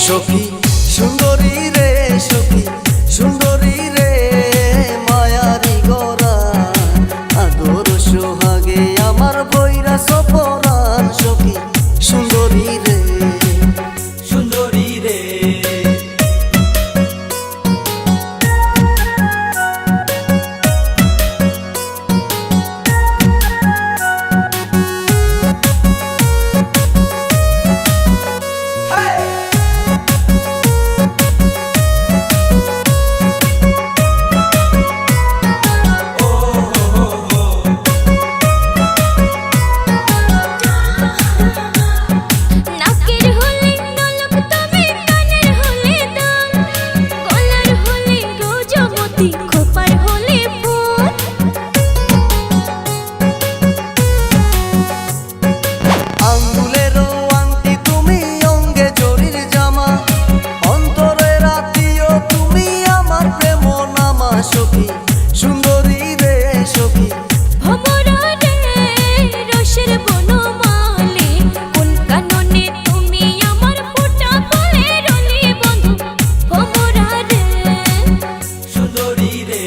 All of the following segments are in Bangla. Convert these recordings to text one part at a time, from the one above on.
সখী সুন্দরী রে, সখী সুন্দরী রে, মায়ারি গরা আদর সোহাগে আমার বৈরা সপরান। সখী সুন্দরী রে, সুন্দরী রে, সখী সুন্দরী রে, সখী ভমরা রে, রসের বনমালী, কোন কাননে তুমি আমার ফোঁটা ফুলের রলি বন্ধু। ভমরা রে, সুন্দরী রে,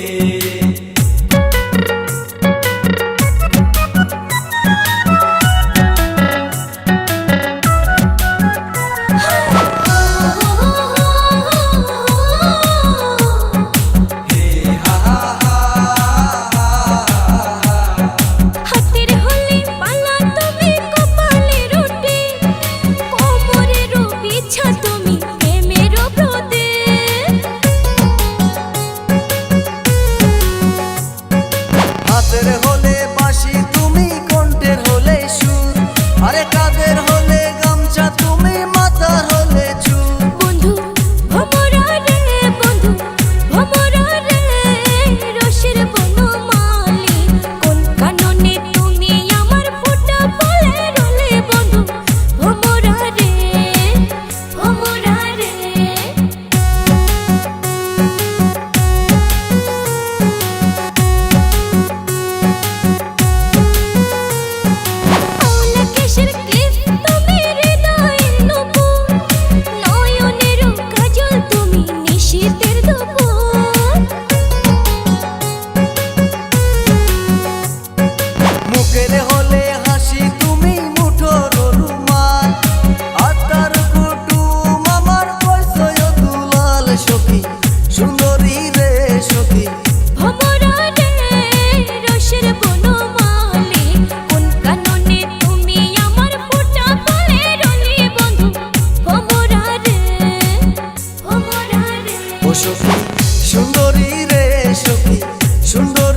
হাতের হলে বাঁশি তুমি, কণ্ঠের হলে সুর, আরে কাঁধের হলে গামছা তুমি, মাথার হলে চুল। বন্ধু ভমরা রে, বন্ধু ভমরা রে, রসের বনমালী, কোন কাননে তুমি আমার ফোঁটা ফুলের রলি বন্ধু। ভমরা রে, ভমরা রে, মুখের হলে হাসি তুমি, মুঠোর রুমাল, আত্মার কুটুম আমার কইসয় দুলাল। সখী সুন্দরী রে, সখী ভমরা রে, রসের বনমালী, কোন কাননে তুমি আমার ফোঁটা ফুলের রলি বন্ধু। ভমরা রে, ভমরা রে, ও সখী সুন্দরী রে, সখী সুন্দরী।